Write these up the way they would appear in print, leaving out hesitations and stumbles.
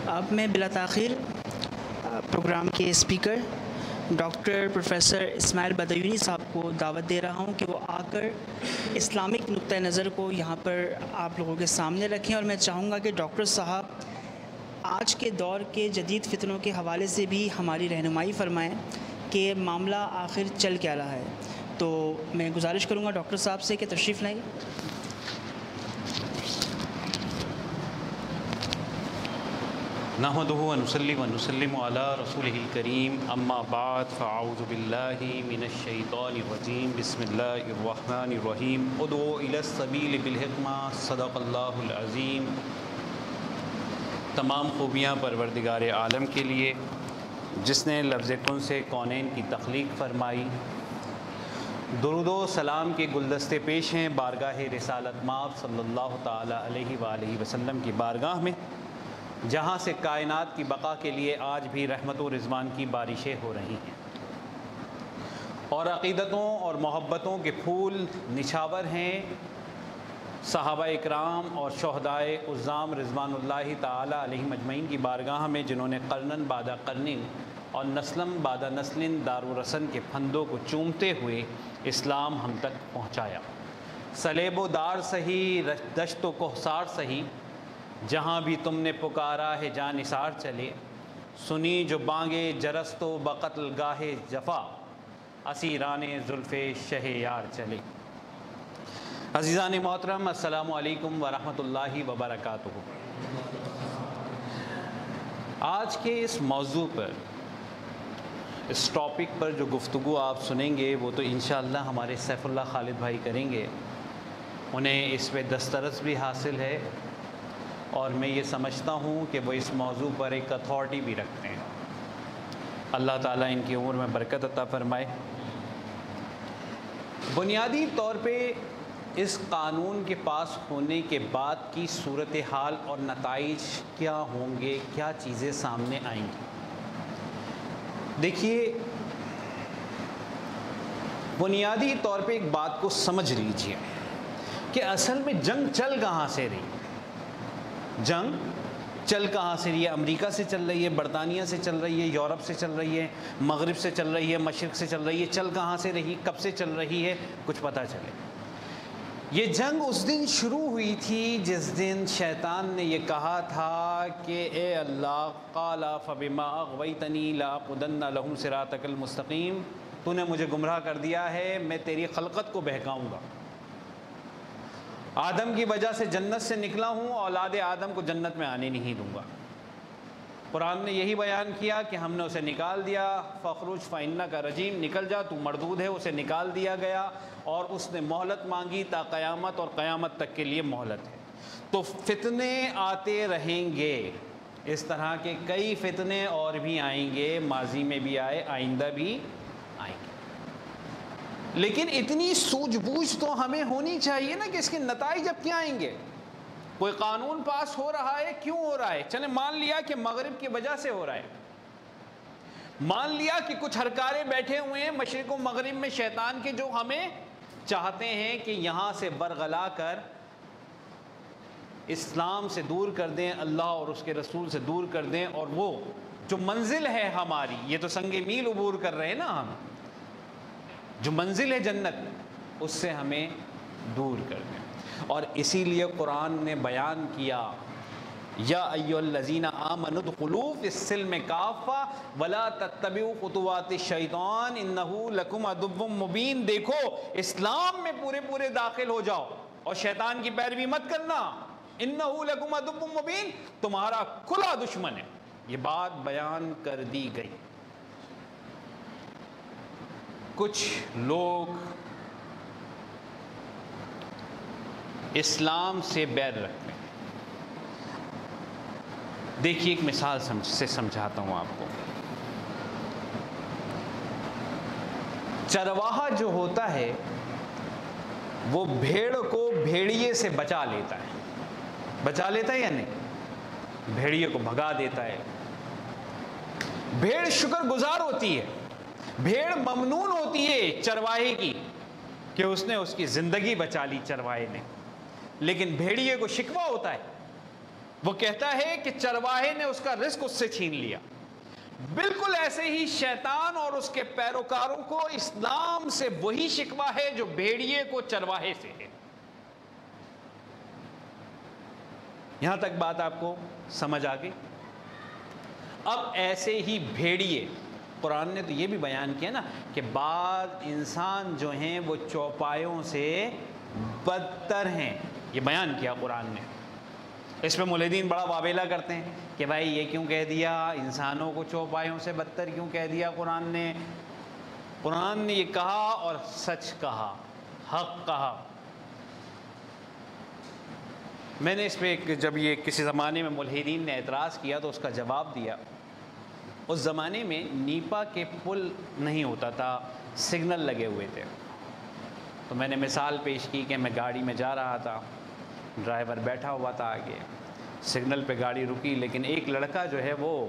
اب میں بلا تاخیر پروگرام کے اسپیکر ڈاکٹر پروفیسر اسماعیل بدعیونی صاحب کو دعوت دے رہا ہوں کہ وہ آ کر اسلامک نقطہ نظر کو یہاں پر آپ لوگوں کے سامنے رکھیں، اور میں چاہوں گا کہ ڈاکٹر صاحب آج کے دور کے جدید فتنوں کے حوالے سے بھی ہماری رہنمائی فرمائیں کہ معاملہ آخر چل کیا رہا ہے۔ تو میں گزارش کروں گا ڈاکٹر صاحب سے کہ تشریف لائیں۔ نحمدہ ونصلی ونسلم علی رسولہ الکریم، اما بعد فاعوذ باللہ من الشیطان الرجیم، بسم اللہ الرحمن الرحیم۔ ادعو الی السبیل بالحکمہ، صدق اللہ العظیم۔ تمام خوبیاں پروردگار عالم کے لیے جس نے لفظ کن سے کونین کی تخلیق فرمائی۔ درود و سلام کے گلدستے پیش ہیں بارگاہ رسالت مآب صلی اللہ تعالی علیہ وآلہ وسلم کی بارگاہ میں، جہاں سے کائنات کی بقا کے لیے آج بھی رحمت و رضوان کی بارشیں ہو رہی ہیں، اور عقیدتوں اور محبتوں کے پھول نچھاور ہیں صحابہ اکرام اور شہدائے عظام رضوان اللہ تعالی علیہم اجمعین کی بارگاہ میں، جنہوں نے قرنن بعد قرنن اور نسلم بعد نسلن دار و رسن کے پھندوں کو چومتے ہوئے اسلام ہم تک پہنچایا۔ سلیب و دار سہی، دشت و کوہسار سہی، جہاں بھی تم نے پکارا ہے جان نثار چلے، سنی جو بانگے جرست و بقتل گاہ جفا، اسیران زلف شہ یار چلے۔ عزیزان محترم، السلام علیکم ورحمۃ اللہ وبرکاتہ۔ آج کے اس موضوع پر، اس ٹاپک پر جو گفتگو آپ سنیں گے وہ تو انشاءاللہ ہمارے سیف اللہ خالد بھائی کریں گے، انہیں اس پہ دسترس بھی حاصل ہے، اور میں یہ سمجھتا ہوں کہ وہ اس موضوع پر ایک اتھارٹی بھی رکھتے ہیں۔ اللہ تعالیٰ ان کی عمر میں برکت عطا فرمائے۔ بنیادی طور پہ اس قانون کے پاس ہونے کے بعد کی صورتحال اور نتائج کیا ہوں گے، کیا چیزیں سامنے آئیں گی؟ دیکھیے، بنیادی طور پہ ایک بات کو سمجھ لیجئے کہ اصل میں جنگ چل کہاں سے رہی؟ جنگ چل کہاں سے رہی ہے؟ امریکہ سے چل رہی ہے، برطانیہ سے چل رہی ہے، یورپ سے چل رہی ہے، مغرب سے چل رہی ہے، مشرق سے چل رہی ہے۔ چل کہاں سے رہی، کب سے چل رہی ہے، کچھ پتہ چلے۔ یہ جنگ اس دن شروع ہوئی تھی جس دن شیطان نے یہ کہا تھا کہ اے اللہ، قال فبما اغویتنی لاقعدن لہم صراطک المستقیم، تو نے مجھے گمراہ کر دیا ہے، میں تیری خلقت کو بہکاؤں گا۔ آدم کی وجہ سے جنت سے نکلا ہوں، اولاد آدم کو جنت میں آنے نہیں دوں گا۔ قرآن نے یہی بیان کیا کہ ہم نے اسے نکال دیا، فخرج فإنک رجیم، نکل جا، تو مردود ہے۔ اسے نکال دیا گیا، اور اس نے مہلت مانگی تا قیامت، اور قیامت تک کے لیے مہلت ہے۔ تو فتنے آتے رہیں گے، اس طرح کے کئی فتنے اور بھی آئیں گے، ماضی میں بھی آئے، آئندہ بھی آئیں گے۔ لیکن اتنی سوجھ بوجھ تو ہمیں ہونی چاہیے نا کہ اس کے نتائج اب کیا آئیں گے۔ کوئی قانون پاس ہو رہا ہے، کیوں ہو رہا ہے؟ چلیں مان لیا کہ مغرب کی وجہ سے ہو رہا ہے، مان لیا کہ کچھ ہرکارے بیٹھے ہوئے ہیں مشرق و مغرب میں شیطان کے، جو ہمیں چاہتے ہیں کہ یہاں سے برگلا کر اسلام سے دور کر دیں، اللہ اور اس کے رسول سے دور کر دیں، اور وہ جو منزل ہے ہماری، یہ تو سنگ میل عبور کر رہے ہیں نا ہم، جو منزل ہے جنت، اس سے ہمیں دور کر دیں۔ اور اسی لیے قرآن نے بیان کیا، یا ایھا الذین آمنوا ادخلوا فی السلم کافہ ولا تتبعوا خطوات الشیطان انہ لکم عدو مبین۔ دیکھو، اسلام میں پورے داخل ہو جاؤ اور شیطان کی پیروی مت کرنا، انہ لکم عدو مبین، تمہارا کھلا دشمن ہے۔ یہ بات بیان کر دی گئی۔ کچھ لوگ اسلام سے بیر رکھتے ہیں۔ دیکھیے، ایک مثال سے سمجھاتا ہوں آپ کو۔ چرواہا جو ہوتا ہے وہ بھیڑ کو بھیڑیے سے بچا لیتا ہے یا نہیں؟ بھیڑیے کو بھگا دیتا ہے۔ بھیڑ شکر گزار ہوتی ہے، بھیڑ ممنون ہوتی ہے چرواہے کی کہ اس نے اس کی زندگی بچا لی چرواہے نے، لیکن بھیڑیے کو شکوہ ہوتا ہے وہ کہتا ہے کہ چرواہے نے اس کا رزق اس سے چھین لیا۔ بالکل ایسے ہی شیطان اور اس کے پیروکاروں کو اسلام سے وہی شکوہ ہے جو بھیڑیے کو چرواہے سے ہے۔ یہاں تک بات آپ کو سمجھ آ گئی؟ اب ایسے ہی بھیڑیے، قرآن نے تو یہ بھی بیان کیا نا کہ بعض انسان جو ہیں وہ چوپایوں سے بدتر ہیں، یہ بیان کیا قرآن نے۔ اس پہ ملحدین بڑا واویلا کرتے ہیں کہ بھائی یہ کیوں کہہ دیا، انسانوں کو چوپایوں سے بدتر کیوں کہہ دیا قرآن نے؟ قرآن نے یہ کہا اور سچ کہا، حق کہا۔ میں نے اس پہ جب یہ کسی زمانے میں ملحدین نے اعتراض کیا تو اس کا جواب دیا۔ اس زمانے میں نیپا کے پل نہیں ہوتا تھا، سگنل لگے ہوئے تھے۔ تو میں نے مثال پیش کی کہ میں گاڑی میں جا رہا تھا، ڈرائیور بیٹھا ہوا تھا آگے، سگنل پہ گاڑی رکی، لیکن ایک لڑکا جو ہے وہ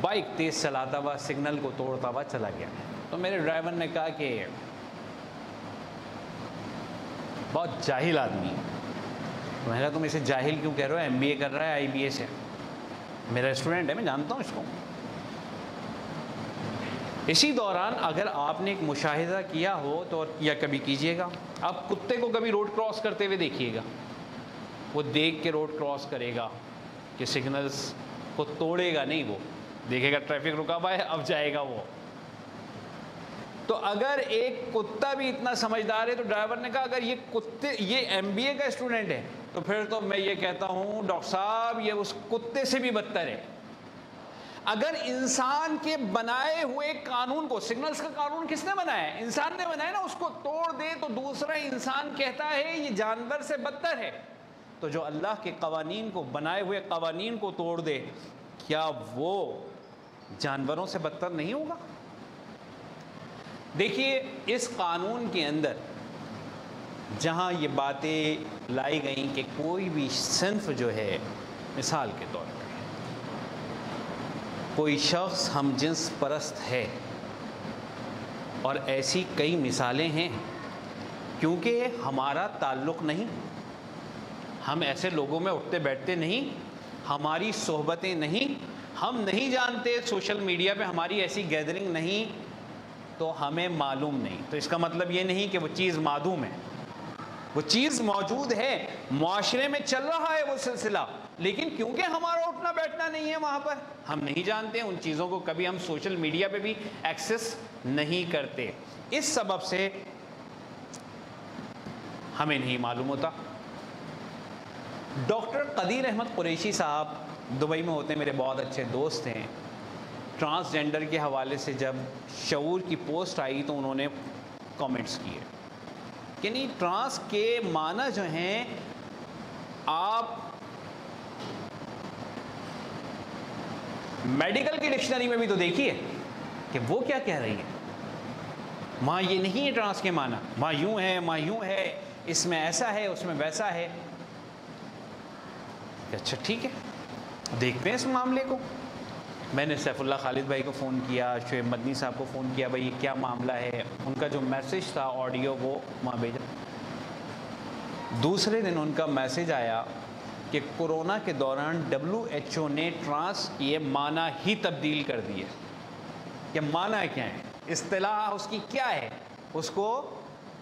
بائک تیز چلاتا ہوا سگنل کو توڑتا ہوا چلا گیا۔ تو میرے ڈرائیور نے کہا کہ بہت جاہل آدمی ہے۔ میں نے کہا تم اسے جاہل کیوں کہہ رہے ہو؟ MBA کر رہا ہے IBA سے، میرا اسٹوڈنٹ ہے، میں جانتا ہوں اس کو۔ اسی دوران اگر آپ نے ایک مشاہدہ کیا ہو تو یا کبھی کیجئے گا، آپ کتے کو کبھی روڈ کراس کرتے ہوئے دیکھیے گا، وہ دیکھ کے روڈ کراس کرے گا کہ سگنلز کو توڑے گا نہیں، وہ دیکھے گا ٹریفک رکا ہوا ہے اب جائے گا وہ۔ تو اگر ایک کتا بھی اتنا سمجھدار ہے تو ڈرائیور نے کہا اگر یہ MBA کا اسٹوڈنٹ ہے تو پھر تو میں یہ کہتا ہوں ڈاکٹر صاحب یہ اس کتے سے بھی بدتر ہے۔ اگر انسان کے بنائے ہوئے قانون کو، سگنلز کا قانون کس نے بنایا ہے؟ انسان نے بنایا نا، اس کو توڑ دے تو دوسرا انسان کہتا ہے یہ جانور سے بدتر ہے۔ تو جو اللہ کے قوانین کو، بنائے ہوئے قوانین کو توڑ دے، کیا وہ جانوروں سے بدتر نہیں ہوگا؟ دیکھیے اس قانون کے اندر جہاں یہ باتیں لائی گئیں کہ کوئی بھی صنف جو ہے، مثال کے طور پر کوئی شخص ہم جنس پرست ہے، اور ایسی کئی مثالیں ہیں، کیونکہ ہمارا تعلق نہیں، ہم ایسے لوگوں میں اٹھتے بیٹھتے نہیں، ہماری صحبتیں نہیں، ہم نہیں جانتے، سوشل میڈیا پہ ہماری ایسی گیدرنگ نہیں، تو ہمیں معلوم نہیں۔ تو اس کا مطلب یہ نہیں کہ وہ چیز معدوم ہے، وہ چیز موجود ہے، معاشرے میں چل رہا ہے وہ سلسلہ، لیکن کیونکہ ہمارا اٹھنا بیٹھنا نہیں ہے وہاں پر، ہم نہیں جانتے ان چیزوں کو، کبھی ہم سوشل میڈیا پہ بھی ایکسس نہیں کرتے، اس سبب سے ہمیں نہیں معلوم ہوتا۔ ڈاکٹر قدیر احمد قریشی صاحب دبئی میں ہوتے ہیں، میرے بہت اچھے دوست ہیں۔ ٹرانسجینڈر کے حوالے سے جب شعور کی پوسٹ آئی تو انہوں نے کامنٹس کیے کہ نہیں، ٹرانس کے معنی جو ہیں آپ میڈیکل کی ڈکشنری میں بھی تو دیکھیے کہ وہ کیا کہہ رہی ہے۔ ماں یہ نہیں ہے ٹرانس کے معنی، ماں یوں ہے، ماں یوں ہے، اس میں ایسا ہے، اس میں ویسا ہے۔ اچھا ٹھیک ہے، دیکھتے ہیں اس معاملے کو۔ میں نے سیف اللہ خالد بھائی کو فون کیا، شعیب مدنی صاحب کو فون کیا، بھائی یہ کیا معاملہ ہے؟ ان کا جو میسج تھا آڈیو وہ وہاں بھیجا۔ دوسرے دن ان کا میسج آیا کہ کورونا کے دوران WHO نے ٹرانس کے معنی ہی تبدیل کر دیے۔ کہ معنی کیا ہے، اصطلاح اس کی کیا ہے، اس کو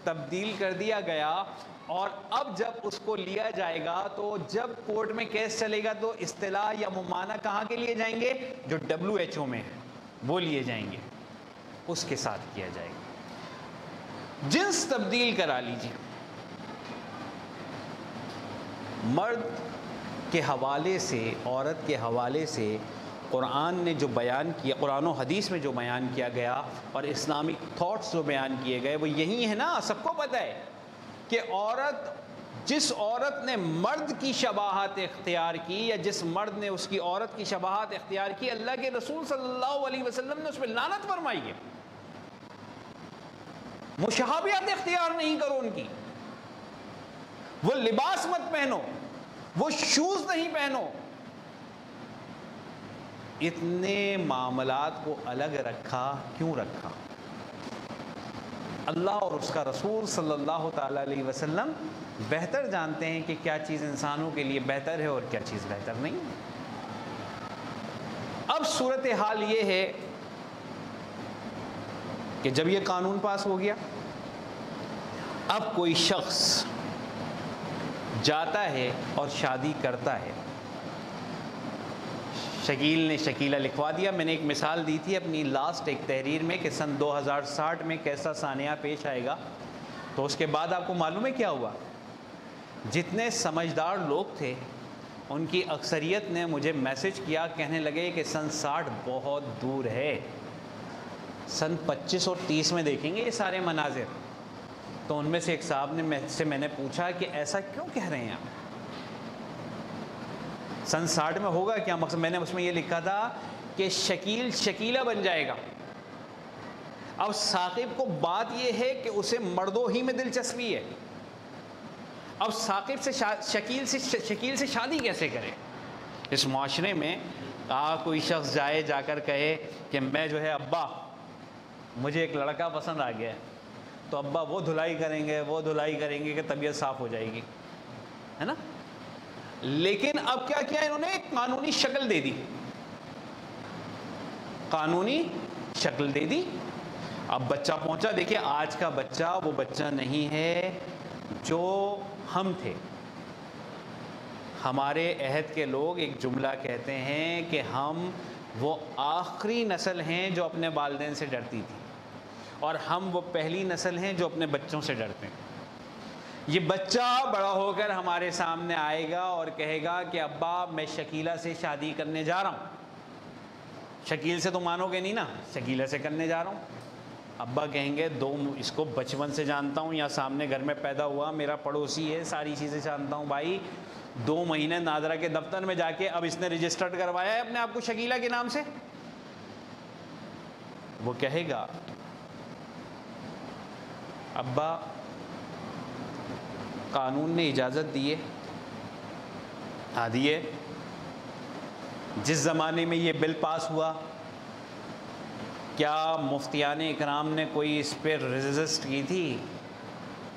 تبدیل کر دیا گیا، اور اب جب اس کو لیا جائے گا تو جب کورٹ میں کیس چلے گا تو اصطلاح یا معنی کہاں کے لیے جائیں گے؟ جو WHO میں ہے وہ لیے جائیں گے، اس کے ساتھ کیا جائے گا۔ جنس تبدیل کرا لیجیے۔ مرد کے حوالے سے، عورت کے حوالے سے قرآن نے جو بیان کیا، قرآن و حدیث میں جو بیان کیا گیا اور اسلامک تھاٹس جو بیان کیے گئے وہ یہی ہے نا، سب کو پتہ ہے کہ جس عورت نے مرد کی شباہت اختیار کی یا جس مرد نے اس کی عورت کی شباہت اختیار کی، اللہ کے رسول صلی اللہ علیہ وسلم نے اس پہ لعنت فرمائی ہے۔ مشابہت اختیار نہیں کرو ان کی، وہ لباس مت پہنو، وہ شوز نہیں پہنو۔ اتنے معاملات کو الگ رکھا، کیوں رکھا؟ اللہ اور اس کا رسول صلی اللہ تعالیٰ علیہ وسلم بہتر جانتے ہیں کہ کیا چیز انسانوں کے لیے بہتر ہے اور کیا چیز بہتر نہیں۔ اب صورتحال یہ ہے کہ جب یہ قانون پاس ہو گیا، اب کوئی شخص جاتا ہے اور شادی کرتا ہے، شکیل نے شکیلہ لکھوا دیا۔ میں نے ایک مثال دی تھی اپنی لاسٹ ایک تحریر میں کہ سن 2060 میں کیسا سانحہ پیش آئے گا، تو اس کے بعد آپ کو معلوم ہے کیا ہوا؟ جتنے سمجھدار لوگ تھے ان کی اکثریت نے مجھے میسج کیا، کہنے لگے کہ سن 60 بہت دور ہے، سن 25 اور 30 میں دیکھیں گے یہ سارے مناظر۔ تو ان میں سے ایک صاحب نے میں نے پوچھا کہ ایسا کیوں کہہ رہے ہیں آپ؟ سن 60 میں ہوگا کیا مقصد؟ میں نے اس میں یہ لکھا تھا کہ شکیل شکیلہ بن جائے گا۔ اب ثاقب کو بات یہ ہے کہ اسے مردوں ہی میں دلچسپی ہے، اب ثاقب سے شکیل سے شادی کیسے کرے؟ اس معاشرے میں کوئی شخص جائے، جا کر کہے کہ میں جو ہے ابا مجھے ایک لڑکا پسند آ گیا ہے، تو ابا وہ دھلائی کریں گے کہ طبیعت صاف ہو جائے گی، ہے نا؟ لیکن اب کیا کیا انہوں نے؟ ایک قانونی شکل دے دی، قانونی شکل دے دی۔ اب بچہ پہنچا، دیکھیں آج کا بچہ وہ بچہ نہیں ہے جو ہم تھے۔ ہمارے عہد کے لوگ ایک جملہ کہتے ہیں کہ ہم وہ آخری نسل ہیں جو اپنے والدین سے ڈرتی تھی، اور ہم وہ پہلی نسل ہیں جو اپنے بچوں سے ڈرتے ہیں۔ یہ بچہ بڑا ہو کر ہمارے سامنے آئے گا اور کہے گا کہ ابا میں شکیلہ سے شادی کرنے جا رہا ہوں۔ شکیل سے تو مانو گے نہیں نا، شکیلہ سے کرنے جا رہا ہوں۔ ابا کہیں گے اس کو بچپن سے جانتا ہوں، یا سامنے گھر میں پیدا ہوا، میرا پڑوسی ہے، ساری چیزیں جانتا ہوں بھائی۔ 2 مہینے نادرہ کے دفتر میں جا کے اب اس نے رجسٹرڈ کروایا ہے اپنے آپ کو شکیلہ کے نام سے۔ وہ کہے گا ابا قانون نے اجازت دی ہے، جس زمانے میں یہ بل پاس ہوا کیا مفتیان اکرام نے کوئی اس پہ ریزسٹ کی تھی؟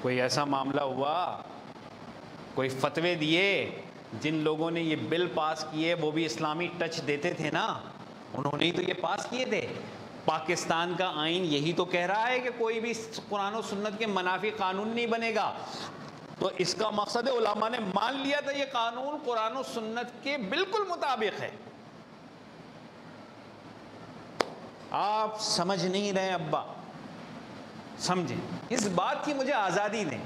کوئی ایسا معاملہ ہوا؟ کوئی فتوے دیے؟ جن لوگوں نے یہ بل پاس کیے وہ بھی اسلامی ٹچ دیتے تھے نا، انہوں نے ہی تو یہ پاس کیے تھے۔ پاکستان کا آئین یہی تو کہہ رہا ہے کہ کوئی بھی قرآن و سنت کے منافی قانون نہیں بنے گا، تو اس کا مقصد ہے علماء نے مان لیا تھا یہ قانون قرآن و سنت کے بالکل مطابق ہے۔ آپ سمجھ نہیں رہے ابا، سمجھیں، اس بات کی مجھے آزادی دیں،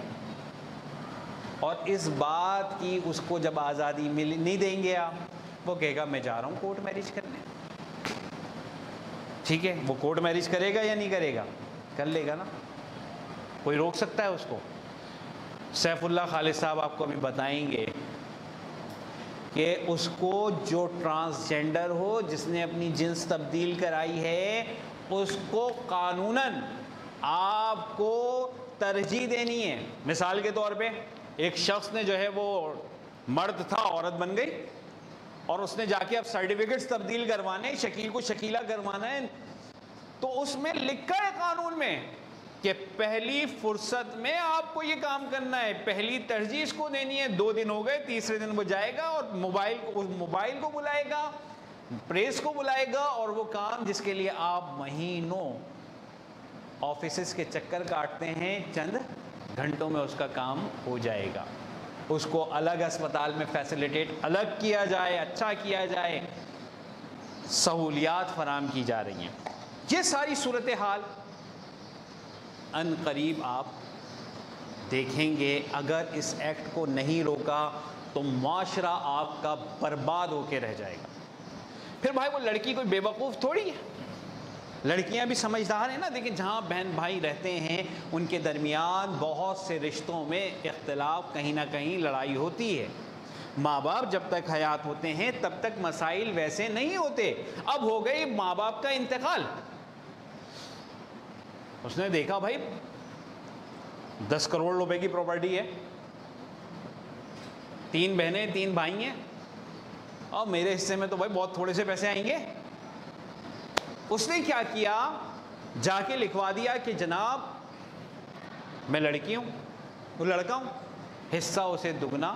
اور اس بات کی اس کو جب آزادی نہیں دیں گے آپ، وہ کہے گا میں جا رہا ہوں کورٹ میرج کرنے۔ ٹھیک ہے، وہ کورٹ میرج کرے گا یا نہیں کرے گا؟ کر لے گا نا، کوئی روک سکتا ہے اس کو؟ سیف اللہ خالد صاحب آپ کو ابھی بتائیں گے کہ اس کو جو ٹرانسجینڈر ہو، جس نے اپنی جنس تبدیل کرائی ہے، اس کو قانوناً آپ کو ترجیح دینی ہے۔ مثال کے طور پہ ایک شخص نے جو ہے وہ مرد تھا، عورت بن گئی، اور اس نے جا کے اب سرٹیفکیٹس تبدیل کروانے، شکیل کو شکیلہ کروانا ہے، تو اس میں لکھا ہے قانون میں کہ پہلی فرصت میں آپ کو یہ کام کرنا ہے، پہلی ترجیح اس کو دینی ہے۔ 2 دن ہو گئے، تیسرے دن وہ جائے گا اور موبائل کو بلائے گا، پریس کو بلائے گا، اور وہ کام جس کے لیے آپ مہینوں آفیسز کے چکر کاٹتے ہیں، چند گھنٹوں میں اس کا کام ہو جائے گا۔ اس کو الگ اسپتال میں فیسیلیٹیٹ الگ کیا جائے، اچھا کیا جائے، سہولیات فراہم کی جا رہی ہیں۔ یہ ساری صورتحال ان قریب آپ دیکھیں گے۔ اگر اس ایکٹ کو نہیں روکا تو معاشرہ آپ کا برباد ہو کے رہ جائے گا۔ پھر بھائی وہ لڑکی کوئی بے وقوف تھوڑی ہے، لڑکیاں بھی سمجھدار ہیں نا۔ دیکھیں جہاں بہن بھائی رہتے ہیں ان کے درمیان بہت سے رشتوں میں اختلاف، کہیں نہ کہیں لڑائی ہوتی ہے۔ ماں باپ جب تک حیات ہوتے ہیں تب تک مسائل ویسے نہیں ہوتے۔ اب ہو گئی ماں باپ کا انتقال، اس نے دیکھا بھائی 10 کروڑ روپے کی پراپرٹی ہے، 3 بہنیں 3 بھائی ہیں، اور میرے حصے میں تو بھائی بہت تھوڑے سے پیسے آئیں گے۔ اس نے کیا کیا، جا کے لکھوا دیا کہ جناب میں لڑکی ہوں، وہ لڑکا ہوں، حصہ اسے دگنا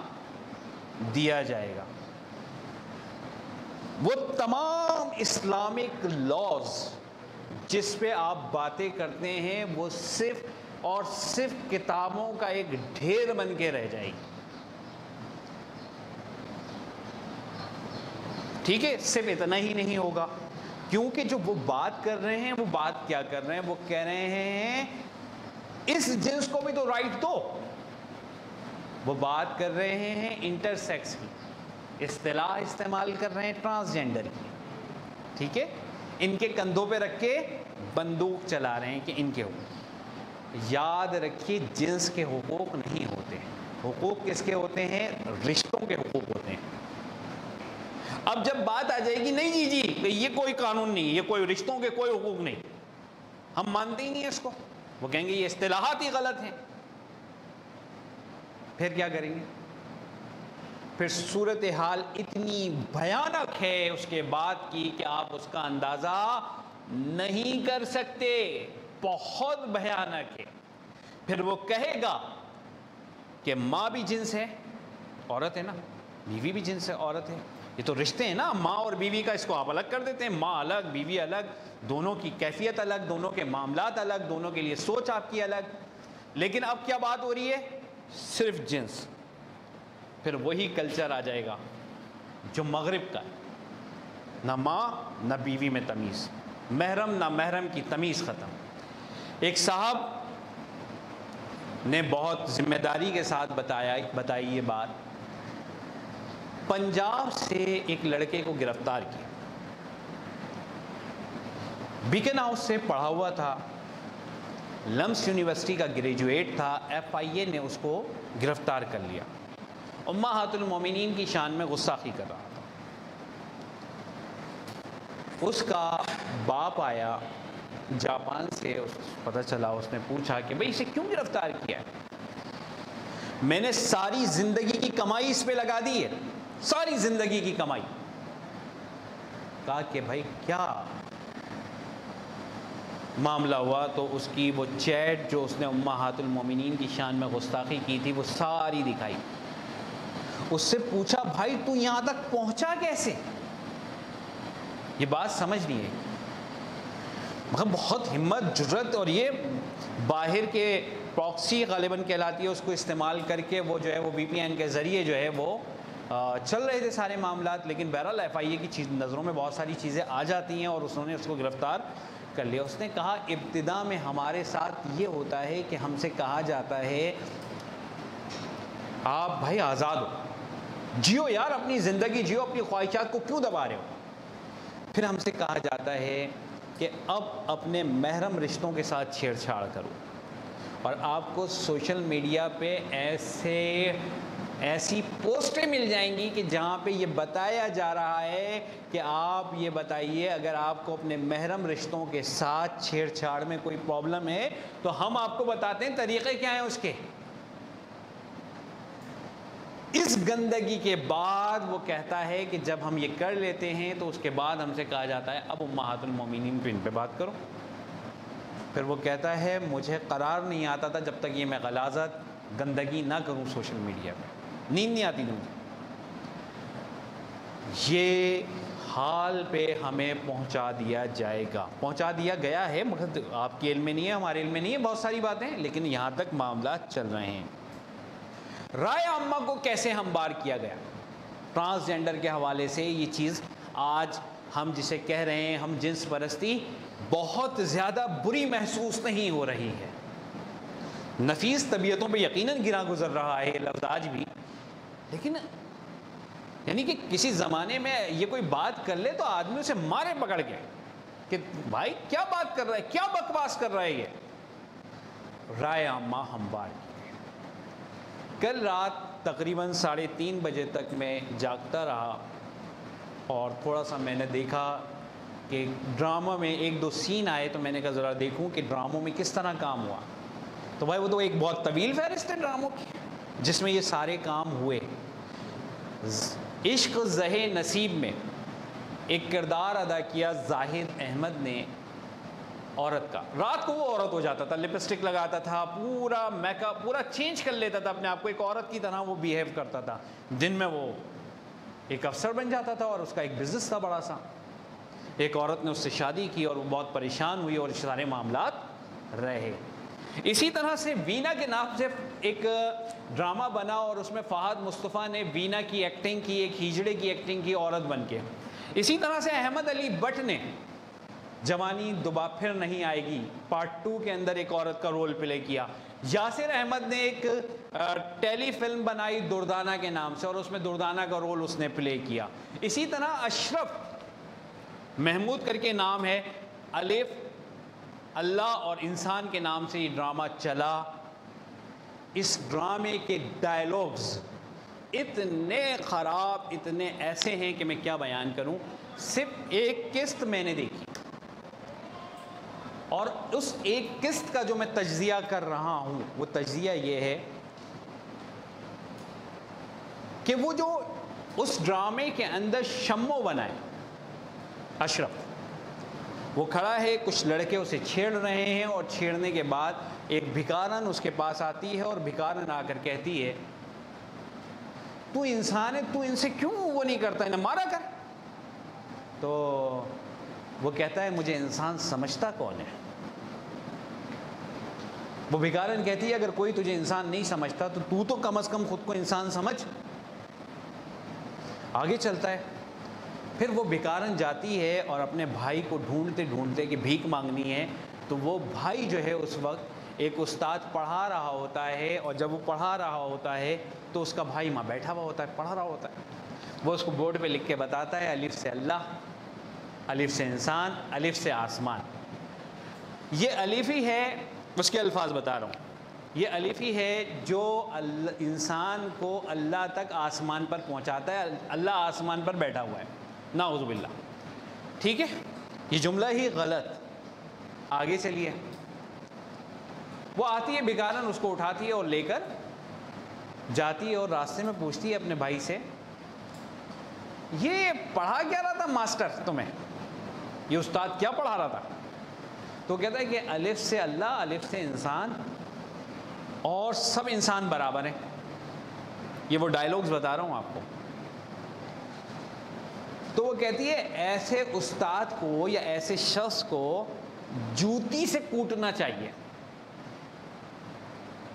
دیا جائے گا۔ وہ تمام اسلامک لاز جس پہ آپ باتیں کرتے ہیں وہ صرف اور صرف کتابوں کا ایک ڈھیر بن کے رہ جائے گی۔ ٹھیک ہے، صرف اتنا ہی نہیں ہوگا، کیونکہ جو وہ بات کر رہے ہیں وہ بات کیا کر رہے ہیں، وہ کہہ رہے ہیں اس جنس کو بھی تو رائٹ دو۔ وہ بات کر رہے ہیں انٹرسیکس کی، اصطلاح استعمال کر رہے ہیں ٹرانسجینڈر کی، ٹھیک ہے، ان کے کندھوں پہ رکھ کے بندوق چلا رہے ہیں کہ ان کے حقوق۔ یاد رکھیے جنس کے حقوق نہیں ہوتے، حقوق کس کے ہوتے ہیں؟ رشتوں کے حقوق ہوتے ہیں۔ اب جب بات آ جائے گی نہیں جی یہ کوئی قانون نہیں، یہ کوئی رشتوں کے کوئی حقوق نہیں، ہم مانتے ہی نہیں اس کو، وہ کہیں گے یہ اصطلاحات ہی غلط ہیں، پھر کیا کریں گے؟ پھر صورتحال اتنی بھیانک ہے اس کے بعد کی کہ آپ اس کا اندازہ نہیں کر سکتے، بہت بھیانک ہے۔ پھر وہ کہے گا کہ ماں بھی جنس ہے، عورت ہے نا، بیوی بھی جنس ہے، عورت ہے، یہ تو رشتے ہیں نا، ماں اور بیوی کا، اس کو آپ الگ کر دیتے ہیں، ماں الگ بیوی الگ، دونوں کی کیفیت الگ، دونوں کے معاملات الگ، دونوں کے لیے سوچ آپ کی الگ۔ لیکن اب کیا بات ہو رہی ہے؟ صرف جنس۔ پھر وہی کلچر آ جائے گا جو مغرب کا ہے، نہ ماں نہ بیوی میں تمیز، محرم نہ محرم کی تمیز ختم۔ ایک صاحب نے بہت ذمہ داری کے ساتھ بتائی یہ بات، پنجاب سے ایک لڑکے کو گرفتار کیا، بیکن ہاؤس سے پڑھا ہوا تھا، لمس یونیورسٹی کا گریجویٹ تھا، FIA نے اس کو گرفتار کر لیا، امہات المومنین کی شان میں گستاخی کر رہا تھا۔ اس کا باپ آیا جاپان سے، پتہ چلا، اس نے پوچھا کہ بھئی اسے کیوں گرفتار کیا ہے؟ میں نے ساری زندگی کی کمائی اس پہ لگا دی ہے، ساری زندگی کی کمائی۔ کہا کہ بھائی کیا معاملہ ہوا؟ تو اس کی وہ چیٹ جو اس نے امہات المومنین کی شان میں گستاخی کی تھی وہ ساری دکھائی۔ اس سے پوچھا بھائی تو یہاں تک پہنچا کیسے؟ یہ بات سمجھ نہیں ہے، مگر بہت ہمت، جرت، اور یہ باہر کے پراکسی غالباً کہلاتی ہے، اس کو استعمال کر کے وہ جو ہے وہ VPN کے ذریعے جو ہے وہ چل رہے تھے سارے معاملات۔ لیکن بہرحال FIA کی نظروں میں بہت ساری چیزیں آ جاتی ہیں اور انہوں نے اس کو گرفتار کر لیا۔ اس نے کہا ابتدا میں ہمارے ساتھ یہ ہوتا ہے کہ ہم سے کہا جاتا ہے آپ بھائی آزاد ہو، جیو یار اپنی زندگی جیو، اپنی خواہشات کو کیوں دبا رہے ہو؟ پھر ہم سے کہا جاتا ہے کہ اب اپنے محرم رشتوں کے ساتھ چھیڑ چھاڑ کرو، اور آپ کو سوشل میڈیا پہ ایسی پوسٹیں مل جائیں گی کہ جہاں پہ یہ بتایا جا رہا ہے کہ آپ یہ بتائیے اگر آپ کو اپنے محرم رشتوں کے ساتھ چھیڑ چھاڑ میں کوئی پرابلم ہے تو ہم آپ کو بتاتے ہیں طریقے کیا ہیں اس کے۔ اس گندگی کے بعد وہ کہتا ہے کہ جب ہم یہ کر لیتے ہیں تو اس کے بعد ہم سے کہا جاتا ہے اب امہات المومنین پہ ان پہ بات کرو۔ پھر وہ کہتا ہے مجھے قرار نہیں آتا تھا جب تک یہ میں غلاظت گندگی نہ کروں سوشل میڈیا پہ، نیند نہیں آتی مجھے۔ یہ حال پہ ہمیں پہنچا دیا جائے گا، پہنچا دیا گیا ہے، مگر آپ کے علم میں نہیں ہے، ہمارے علم میں نہیں ہے بہت ساری باتیں، لیکن یہاں تک معاملات چل رہے ہیں۔ رائے عامہ کو کیسے ہموار کیا گیا؟ ٹرانسجینڈر کے حوالے سے یہ چیز آج ہم جسے کہہ رہے ہیں ہم جنس پرستی بہت زیادہ بری محسوس نہیں ہو رہی ہے۔ نفیس طبیعتوں پہ یقیناً گرا گزر رہا ہے لفظ آج بھی، لیکن یعنی کہ کسی زمانے میں یہ کوئی بات کر لے تو آدمی اسے مارے پکڑ کے کہ بھائی کیا بات کر رہا ہے، کیا بکواس کر رہا ہے یہ۔ رائے عامہ ہموار کی۔ کل رات تقریباً 3:30 بجے تک میں جاگتا رہا اور تھوڑا سا میں نے دیکھا کہ ڈرامہ میں 1-2 سین آئے تو میں نے کہا ذرا دیکھوں کہ ڈراموں میں کس طرح کام ہوا۔ تو بھائی وہ تو ایک بہت طویل فہرست ہے ڈراموں کی جس میں یہ سارے کام ہوئے۔ عشق زہے نصیب میں ایک کردار ادا کیا زاہد احمد نے، عورت کا. رات کو وہ عورت ہو جاتا تھا, لپسٹک لگاتا تھا, پورا میک اپ پورا چینج کر لیتا تھا اپنے آپ کو, ایک عورت کی طرح وہ بیہیو کرتا تھا. دن میں وہ ایک افسر بن جاتا تھا اور اس کا ایک بزنس تھا بڑا سا. ایک عورت نے اس سے شادی کی اور وہ بہت پریشان ہوئی اور سارے معاملات رہے. اسی طرح سے وینا کے نام سے ایک ڈرامہ بنا اور اس میں فہد مصطفیٰ نے وینا کی ایکٹنگ کی, ایک ہیجڑے کی ایکٹنگ کی عورت بن کے. اسی طرح سے احمد علی بٹ نے جوانی دوبارہ پھر نہیں آئے گی پارٹ 2 کے اندر ایک عورت کا رول پلے کیا. یاسر احمد نے ایک ٹیلی فلم بنائی دردانہ کے نام سے اور اس میں دردانہ کا رول اس نے پلے کیا. اسی طرح اشرف محمود کر کے نام ہے, الف اللہ اور انسان کے نام سے یہ ڈرامہ چلا. اس ڈرامے کے ڈائیلاگز اتنے خراب, اتنے ایسے ہیں کہ میں کیا بیان کروں. صرف ایک قسط میں نے دیکھی اور اس ایک قسط کا جو میں تجزیہ کر رہا ہوں وہ تجزیہ یہ ہے کہ وہ جو اس ڈرامے کے اندر شمو بنائے اشرف, وہ کھڑا ہے, کچھ لڑکے اسے چھیڑ رہے ہیں اور چھیڑنے کے بعد ایک بھکارن اس کے پاس آتی ہے اور بھکارن آ کر کہتی ہے تو انسان ہے, تو ان سے کیوں وہ نہیں کرتا, انہیں مارا کر. تو وہ کہتا ہے مجھے انسان سمجھتا کون ہے. وہ بھکارن کہتی ہے اگر کوئی تجھے انسان نہیں سمجھتا تو کم از کم خود کو انسان سمجھ. آگے چلتا ہے. پھر وہ بھکارن جاتی ہے اور اپنے بھائی کو ڈھونڈتے ڈھونڈتے کہ بھیک مانگنی ہے, تو وہ بھائی جو ہے اس وقت ایک استاد پڑھا رہا ہوتا ہے اور جب وہ پڑھا رہا ہوتا ہے تو اس کا بھائی وہاں بیٹھا ہوا ہوتا ہے, پڑھا رہا ہوتا ہے. وہ اس کو بورڈ پہ لکھ کے بتاتا ہے الف سے اللہ, الف سے انسان, الف سے آسمان. یہ الف ہی ہے, اس کے الفاظ بتا رہا ہوں, یہ الف ہی ہے جو انسان کو اللہ تک آسمان پر پہنچاتا ہے. اللہ آسمان پر بیٹھا ہوا ہے, نعوذ باللہ. ٹھیک ہے, یہ جملہ ہی غلط. آگے چلیے. وہ آتی ہے بھکارن, اس کو اٹھاتی ہے اور لے کر جاتی ہے اور راستے میں پوچھتی ہے اپنے بھائی سے یہ پڑھا کیا رہا تھا ماسٹر تمہیں, یہ استاد کیا پڑھا رہا تھا. تو کہتا ہے کہ الف سے اللہ, الف سے انسان اور سب انسان برابر ہیں. یہ وہ ڈائیلاگز بتا رہا ہوں آپ کو. تو وہ کہتی ہے ایسے استاد کو یا ایسے شخص کو جوتی سے کوٹنا چاہیے.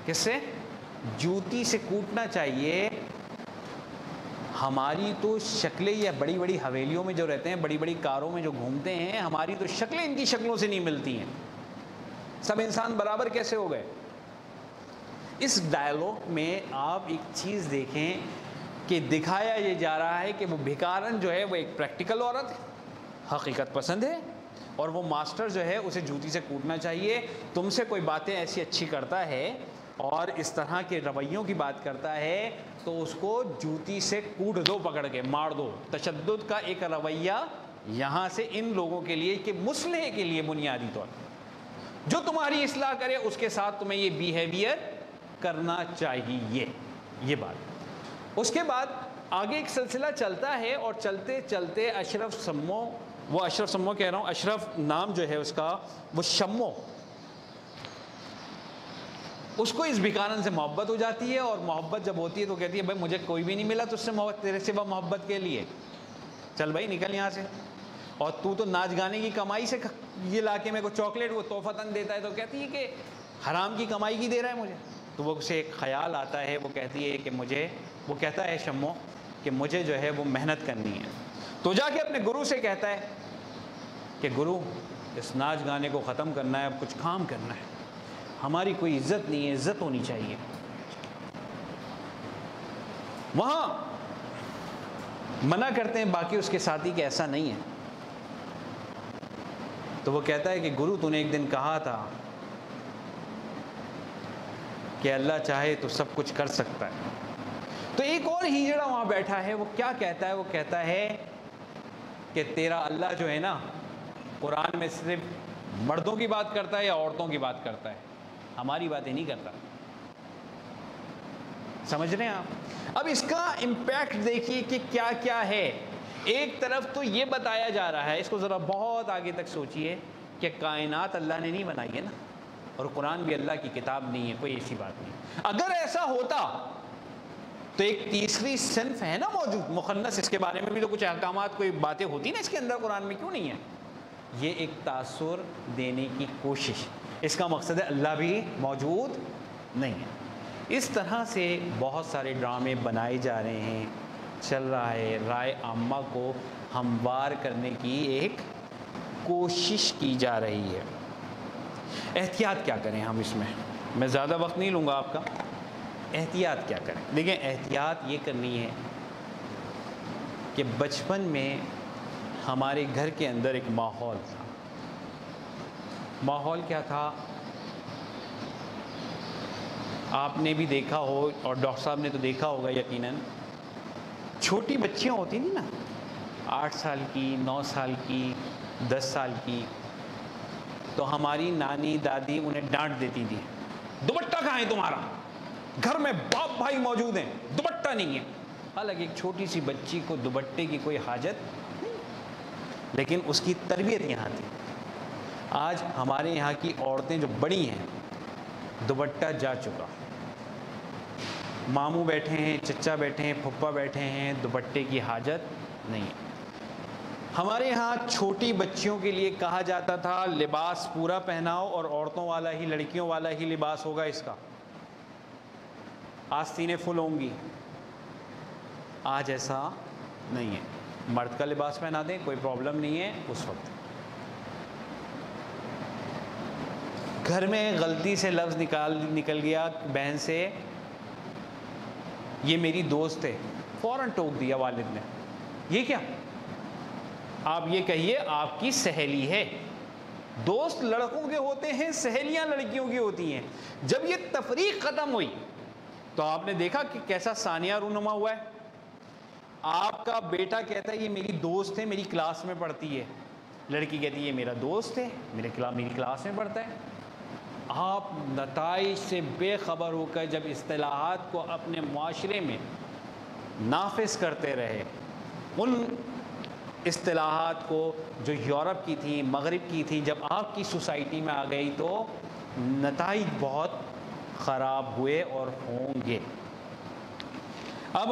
کس سے؟ جوتی سے کوٹنا چاہیے. ہماری تو شکلیں یا بڑی بڑی حویلیوں میں جو رہتے ہیں, بڑی بڑی کاروں میں جو گھومتے ہیں, ہماری تو شکلیں ان کی شکلوں سے نہیں ملتی ہیں. سب انسان برابر کیسے ہو گئے؟ اس ڈائلاگ میں آپ ایک چیز دیکھیں کہ دکھایا یہ جا رہا ہے کہ وہ بھکارن جو ہے وہ ایک پریکٹیکل عورت ہے, حقیقت پسند ہے, اور وہ ماسٹر جو ہے اسے جوتی سے کوٹنا چاہیے. تم سے کوئی باتیں ایسی اچھی کرتا ہے اور اس طرح کے رویوں کی بات کرتا ہے تو اس کو جوتی سے کوٹ دو, پکڑ کے مار دو. تشدد کا ایک رویہ یہاں سے ان لوگوں کے لیے کہ مصلحے کے لیے بنیادی طور جو تمہاری اصلاح کرے اس کے ساتھ تمہیں یہ بیہیویئر کرنا چاہیے. یہ بات. اس کے بعد آگے ایک سلسلہ چلتا ہے اور چلتے چلتے اشرف سمو, وہ اشرف سمو کہہ رہا ہوں, اشرف نام جو ہے اس کا, وہ شمو, اس کو اس بھکارن سے محبت ہو جاتی ہے. اور محبت جب ہوتی ہے تو کہتی ہے بھائی مجھے کوئی بھی نہیں ملا تجھ سے محبت, تیرے سوا محبت کے لیے, چل بھائی نکل یہاں سے. اور تو ناچ گانے کی کمائی سے یہ لا کے میرے کو چاکلیٹ وہ تحفتاً دیتا ہے, تو کہتی ہے کہ حرام کی کمائی کی دے رہا ہے مجھے. تو وہ اسے ایک خیال آتا ہے, وہ کہتی ہے کہ مجھے, وہ کہتا ہے شمو کہ مجھے جو ہے وہ محنت کرنی ہے. تو جا کے اپنے گرو سے کہتا ہے کہ گرو اس ناچ گانے کو ختم کرنا ہے, اب کچھ کام کرنا ہے, ہماری کوئی عزت نہیں ہے, عزت ہونی چاہیے. وہاں منع کرتے ہیں باقی اس کے ساتھی کہ ایسا نہیں ہے. تو وہ کہتا ہے کہ گرو تو نے ایک دن کہا تھا کہ اللہ چاہے تو سب کچھ کر سکتا ہے. تو ایک اور ہیجڑا وہاں بیٹھا ہے, وہ کیا کہتا ہے, وہ کہتا ہے کہ تیرا اللہ جو ہے نا قرآن میں صرف مردوں کی بات کرتا ہے یا عورتوں کی بات کرتا ہے, ہماری باتیں نہیں کرتا. سمجھ رہے ہیں آپ؟ اب اس کا امپیکٹ دیکھیے کہ کیا کیا ہے. ایک طرف تو یہ بتایا جا رہا ہے, اس کو ذرا بہت آگے تک سوچئے کہ کائنات اللہ نے نہیں بنائی ہے نا، اور قرآن بھی اللہ کی کتاب نہیں ہے، کوئی ایسی بات نہیں۔ اگر ایسا ہوتا تو ایک تیسری صنف ہے نا موجود مخنث، اس کے بارے میں بھی تو کچھ احکامات، کوئی باتیں ہوتی نا اس کے اندر، قرآن میں کیوں نہیں ہے؟ یہ ایک تاثر دینے کی کوشش، اس کا مقصد ہے اللہ بھی موجود نہیں ہے۔ اس طرح سے بہت سارے ڈرامے بنائے جا رہے ہیں، چل رہا ہے، رائے عامہ کو ہموار کرنے کی ایک کوشش کی جا رہی ہے۔ احتیاط کیا کریں ہم اس میں زیادہ وقت نہیں لوں گا آپ کا۔ احتیاط کیا کریں؟ دیکھیں، احتیاط یہ کرنی ہے کہ بچپن میں ہمارے گھر کے اندر ایک ماحول تھا۔ ماحول کیا تھا؟ آپ نے بھی دیکھا ہو اور ڈاکٹر صاحب نے تو دیکھا ہوگا یقیناً، چھوٹی بچیاں ہوتی تھیں نا، 8 سال کی، 9 سال کی، 10 سال کی، تو ہماری نانی دادی انہیں ڈانٹ دیتی تھی، دوپٹہ کہاں ہے تمہارا؟ گھر میں باپ بھائی موجود ہیں، دوپٹہ نہیں ہے۔ حالانکہ ایک چھوٹی سی بچی کو دوپٹے کی کوئی حاجت نہیں، لیکن اس کی تربیت یہاں تھی۔ آج ہمارے یہاں کی عورتیں جو بڑی ہیں، دوپٹہ جا چکا، ماموں بیٹھے ہیں، چچا بیٹھے ہیں، پھپھا بیٹھے ہیں، دوپٹے کی حاجت نہیں ہے۔ ہمارے ہاں چھوٹی بچیوں کے لیے کہا جاتا تھا لباس پورا پہناؤ اور عورتوں والا ہی، لڑکیوں والا ہی لباس ہوگا اس کا، آستینیں فل ہوں گی۔ آج ایسا نہیں ہے، مرد کا لباس پہنا دیں کوئی پرابلم نہیں ہے۔ اس وقت گھر میں غلطی سے لفظ نکل گیا بہن سے، یہ میری دوست ہے، فوراً ٹوک دیا والد نے، یہ کیا؟ آپ یہ کہیے آپ کی سہیلی ہے۔ دوست لڑکوں کے ہوتے ہیں، سہیلیاں لڑکیوں کی ہوتی ہیں۔ جب یہ تفریق ختم ہوئی تو آپ نے دیکھا کہ کیسا ثانیہ رونما ہوا ہے۔ آپ کا بیٹا کہتا ہے یہ میری دوست ہے، میری کلاس میں پڑھتی ہے، لڑکی کہتی ہے یہ میرا دوست ہے، میری کلاس میں پڑھتا ہے۔ آپ نتائج سے بے خبر ہو کر جب اصطلاحات کو اپنے معاشرے میں نافذ کرتے رہے، ان اصطلاحات کو جو یورپ کی تھیں، مغرب کی تھیں، جب آپ کی سوسائٹی میں آ گئی تو نتائج بہت خراب ہوئے اور ہوں گے۔ اب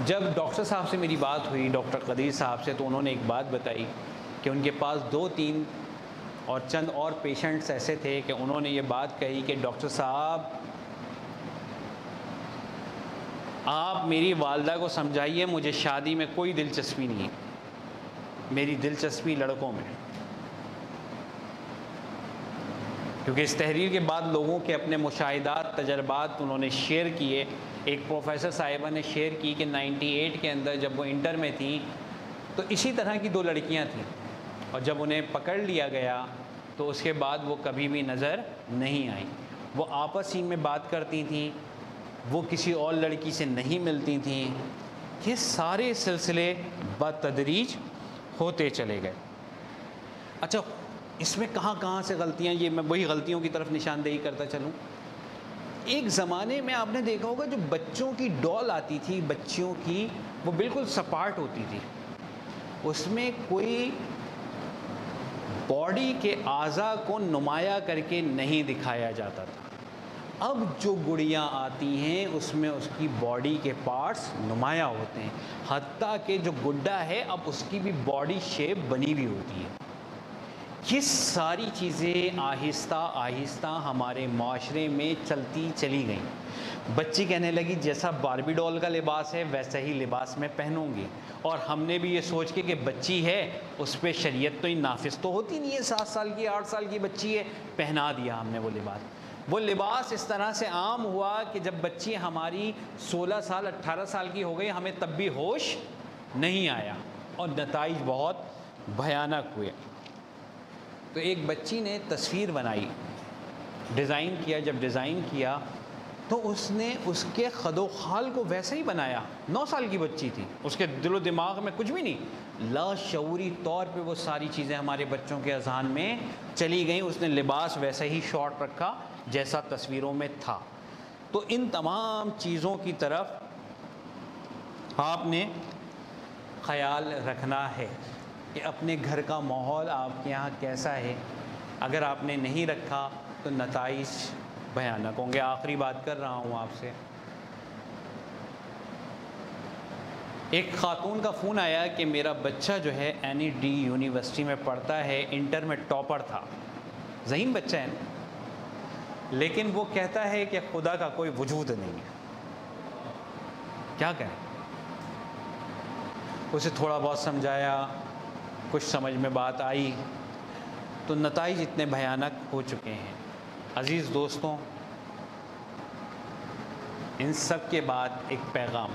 جب ڈاکٹر صاحب سے میری بات ہوئی، ڈاکٹر قدیر صاحب سے، تو انہوں نے ایک بات بتائی کہ ان کے پاس 2-3 اور چند اور پیشنٹس ایسے تھے کہ انہوں نے یہ بات کہی کہ ڈاکٹر صاحب آپ میری والدہ کو سمجھائیے مجھے شادی میں کوئی دلچسپی نہیں، میری دلچسپی لڑکوں میں۔ کیونکہ اس تحریر کے بعد لوگوں کے اپنے مشاہدات، تجربات انہوں نے شیئر کیے۔ ایک پروفیسر صاحبہ نے شیئر کی کہ 98 کے اندر جب وہ انٹر میں تھیں تو اسی طرح کی 2 لڑکیاں تھیں، اور جب انہیں پکڑ لیا گیا تو اس کے بعد وہ کبھی بھی نظر نہیں آئیں۔ وہ آپس ہی میں بات کرتی تھیں، وہ کسی اور لڑکی سے نہیں ملتی تھیں۔ یہ سارے سلسلے بتدریج ہوتے چلے گئے۔ اچھا، اس میں کہاں کہاں سے غلطیاں، یہ میں وہی غلطیوں کی طرف نشاندہی کرتا چلوں۔ ایک زمانے میں آپ نے دیکھا ہوگا جو بچوں کی ڈول آتی تھی، بچیوں کی، وہ بالکل سپاٹ ہوتی تھی، اس میں کوئی باڈی کے اعضاء کو نمایاں کر کے نہیں دکھایا جاتا تھا۔ اب جو گڑیاں آتی ہیں اس میں اس کی باڈی کے پارٹس نمایاں ہوتے ہیں، حتیٰ کہ جو گڈا ہے اب اس کی بھی باڈی شیپ بنی ہوئی ہوتی ہے۔ یہ ساری چیزیں آہستہ آہستہ ہمارے معاشرے میں چلتی چلی گئیں۔ بچی کہنے لگی جیسا باربی ڈول کا لباس ہے ویسا ہی لباس میں پہنوں گی، اور ہم نے بھی یہ سوچ کے کہ بچی ہے اس پہ شریعت تو نافذ تو ہوتی نہیں ہے، 7 سال کی 8 سال کی بچی ہے، پہنا دیا ہم نے وہ لباس۔ وہ لباس اس طرح سے عام ہوا کہ جب بچی ہماری 16 سال 18 سال کی ہو گئی ہمیں تب بھی ہوش نہیں آیا، اور نتائج بہت بھیانک ہوئے۔ تو ایک بچی نے تصویر بنائی، ڈیزائن کیا، جب ڈیزائن کیا تو اس نے اس کے خد و خال کو ویسے ہی بنایا۔ 9 سال کی بچی تھی، اس کے دل و دماغ میں کچھ بھی نہیں، لاشعوری طور پہ وہ ساری چیزیں ہمارے بچوں کے اذہان میں چلی گئیں۔ اس نے لباس ویسے ہی شارٹ رکھا جیسا تصویروں میں تھا۔ تو ان تمام چیزوں کی طرف آپ نے خیال رکھنا ہے۔ کہ اپنے گھر کا ماحول آپ کے یہاں کیسا ہے. اگر آپ نے نہیں رکھا تو نتائج بھیانک ہوں گے. آخری بات کر رہا ہوں آپ سے. ایک خاتون کا فون آیا کہ میرا بچہ جو ہے NED یونیورسٹی میں پڑھتا ہے, انٹر میں ٹاپر تھا, ذہین بچہ ہے, لیکن وہ کہتا ہے کہ خدا کا کوئی وجود نہیں ہے. کیا کریں؟ اسے تھوڑا بہت سمجھایا, کچھ سمجھ میں بات آئی, تو نتائج اتنے بھیانک ہو چکے ہیں. عزیز دوستوں, ان سب کے بعد ایک پیغام.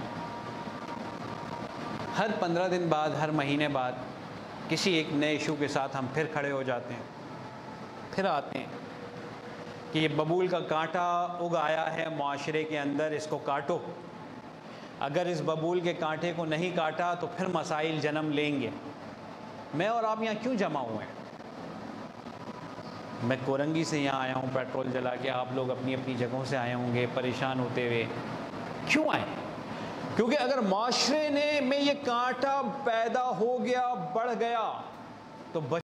ہر 15 دن بعد, ہر مہینے بعد کسی ایک نئے ایشو کے ساتھ ہم پھر کھڑے ہو جاتے ہیں, پھر آتے ہیں کہ یہ ببول کا کانٹا اگ آیا ہے معاشرے کے اندر, اس کو کاٹو. اگر اس ببول کے کانٹے کو نہیں کاٹا تو پھر مسائل جنم لیں گے. میں اور آپ یہاں کیوں جمع ہوئے ہیں؟ میں کورنگی سے یہاں آیا ہوں پیٹرول جلا کے, آپ لوگ اپنی اپنی جگہوں سے آئے ہوں گے پریشان ہوتے ہوئے. کیوں آئے؟ کیونکہ اگر معاشرے میں یہ کانٹا پیدا ہو گیا, بڑھ گیا, تو